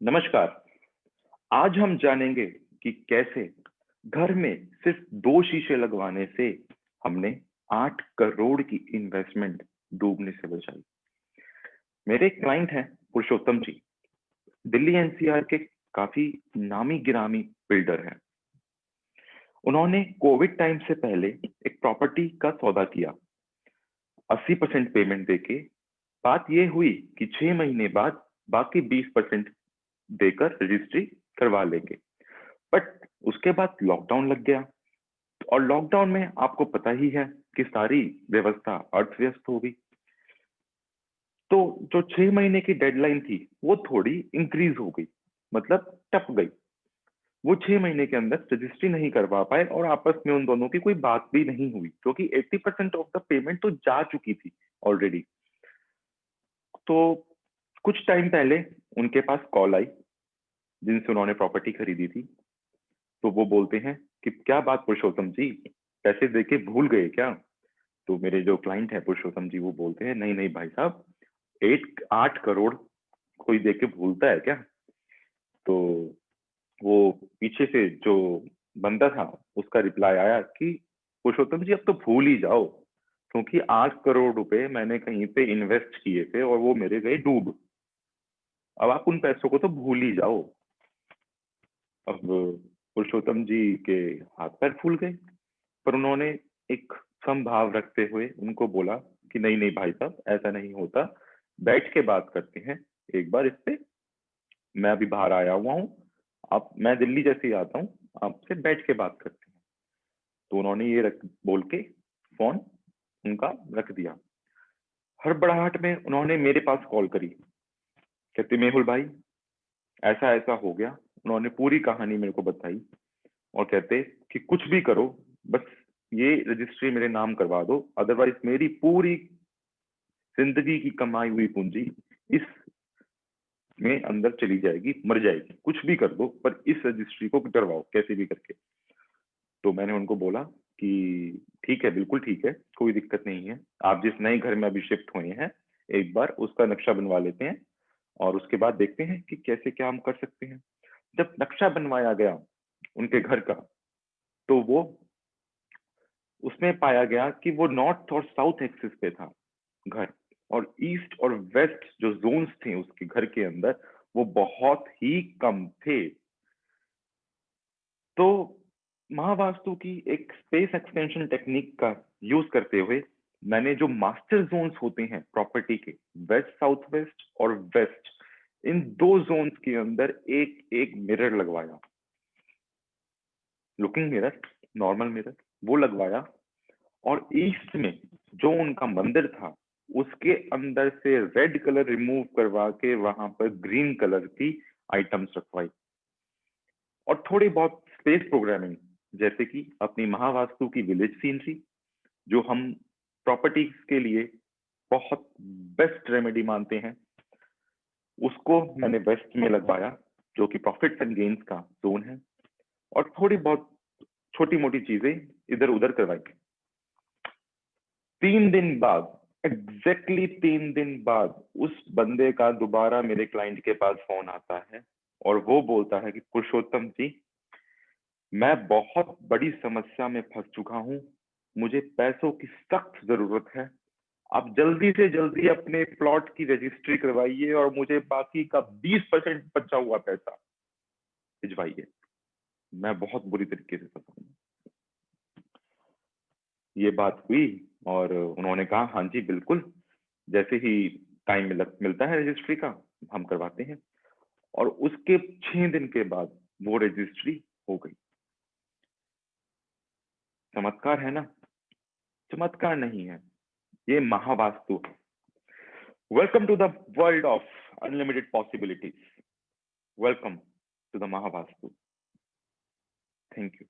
नमस्कार। आज हम जानेंगे कि कैसे घर में सिर्फ 2 शीशे लगवाने से हमने 8 करोड़ की इन्वेस्टमेंट डूबने से बचाई। मेरे एक क्लाइंट हैं पुरुषोत्तम जी, दिल्ली एनसीआर के काफी नामी-गिरामी बिल्डर हैं। उन्होंने कोविड टाइम से पहले एक प्रॉपर्टी का सौदा किया, 80% पेमेंट देके। बात ये हुई कि 6 महीने बाद बाकी 20% देकर रजिस्ट्री करवा लेंगे। बट उसके बाद लॉकडाउन लग गया और लॉकडाउन में आपको पता ही है कि सारी व्यवस्था अस्त-व्यस्त हो गई। तो जो 6 महीने की डेडलाइन थी, वो थोड़ी इंक्रीज हो गई, मतलब टप गई। वो 6 महीने के अंदर रजिस्ट्री नहीं करवा पाए और आपस में उन दोनों की कोई बात भी नहीं हुई, क्योंकि 80% ऑफ द पेमेंट तो जा चुकी थी ऑलरेडी। तो कुछ टाइम पहले उनके पास कॉल आई, जिनसे उन्होंने प्रॉपर्टी खरीदी थी। तो वो बोलते हैं कि क्या बात पुरुषोत्तम जी, पैसे देके भूल गए क्या? तो मेरे जो क्लाइंट है पुरुषोत्तम जी, वो बोलते हैं, नहीं नहीं भाई साहब, 8 करोड़ कोई देके भूलता है क्या? तो वो पीछे से जो बंदा था, उसका रिप्लाई आया कि पुरुषोत्तम जी अब तो भूल ही जाओ, क्योंकि 8 करोड़ रुपए मैंने कहीं पे इन्वेस्ट किए थे और वो मेरे गए डूब। अब आप उन पैसों को तो भूल ही जाओ। अब पुरुषोत्तम जी के हाथ पैर फूल गए, पर उन्होंने एक समभाव रखते हुए उनको बोला कि नहीं नहीं भाई साहब, ऐसा नहीं होता, बैठ के बात करते हैं एक बार इस पे। मैं अभी बाहर आया हुआ हूँ, आप मैं दिल्ली जैसे ही आता हूँ, आपसे बैठ के बात करते हैं। तो उन्होंने ये रख बोल के फोन उनका रख दिया। हड़बड़ाहट में उन्होंने मेरे पास कॉल करी, कहते मेहुल भाई, ऐसा ऐसा हो गया। उन्होंने पूरी कहानी मेरे को बताई और कहते कि कुछ भी करो, बस ये रजिस्ट्री मेरे नाम करवा दो, अदरवाइज मेरी पूरी जिंदगी की कमाई हुई पूंजी इस में अंदर चली जाएगी, मर जाएगी। कुछ भी कर दो, पर इस रजिस्ट्री को करवाओ कैसे भी करके। तो मैंने उनको बोला कि ठीक है, बिल्कुल ठीक है, कोई दिक्कत नहीं है। आप जिस नए घर में अभी शिफ्ट हुए हैं, एक बार उसका नक्शा बनवा लेते हैं और उसके बाद देखते हैं कि कैसे क्या हम कर सकते हैं। जब नक्शा बनवाया गया उनके घर का, तो वो उसमें पाया गया कि वो नॉर्थ और साउथ एक्सिस पे था घर, और ईस्ट और वेस्ट जो जोन्स थे उसके घर के अंदर, वो बहुत ही कम थे। तो महावास्तु की एक स्पेस एक्सटेंशन टेक्निक का यूज करते हुए मैंने जो मास्टर जोन्स होते हैं प्रॉपर्टी के, वेस्ट साउथ वेस्ट और वेस्ट, इन 2 जोन्स के अंदर एक एक मिरर लगवाया, लुकिंग मिरर, नॉर्मल मिरर, वो लगवाया। और ईस्ट में जो उनका मंदिर था, उसके अंदर से रेड कलर रिमूव करवा के वहां पर ग्रीन कलर की आइटम्स रखवाई। और थोड़ी बहुत स्पेस प्रोग्रामिंग, जैसे कि अपनी महावास्तु की विलेज सीनरी, जो हम प्रॉपर्टीज के लिए बहुत बेस्ट रेमेडी मानते हैं, उसको मैंने वेस्ट में लगवाया, जो कि प्रॉफिट एंड गेन्स का जोन है। और थोड़ी बहुत छोटी मोटी चीजें इधर उधर करवाई। 3 दिन बाद, एग्जैक्टली 3 दिन बाद, उस बंदे का दोबारा मेरे क्लाइंट के पास फोन आता है और वो बोलता है कि पुरुषोत्तम जी, मैं बहुत बड़ी समस्या में फंस चुका हूँ, मुझे पैसों की सख्त जरूरत है। आप जल्दी से जल्दी अपने प्लॉट की रजिस्ट्री करवाइए और मुझे बाकी का 20% बचा हुआ पैसा भिजवाइए। मैं बहुत बुरी तरीके से फंसा हूँ। ये बात हुई और उन्होंने कहा हाँ जी बिल्कुल, जैसे ही टाइम मिलता है रजिस्ट्री का, हम करवाते हैं। और उसके 6 दिन के बाद वो रजिस्ट्री हो गई। चमत्कार है ना? चमत्कार नहीं है, ये महावास्तु है। Welcome to the world of unlimited possibilities. Welcome to the Mahavastu. Thank you.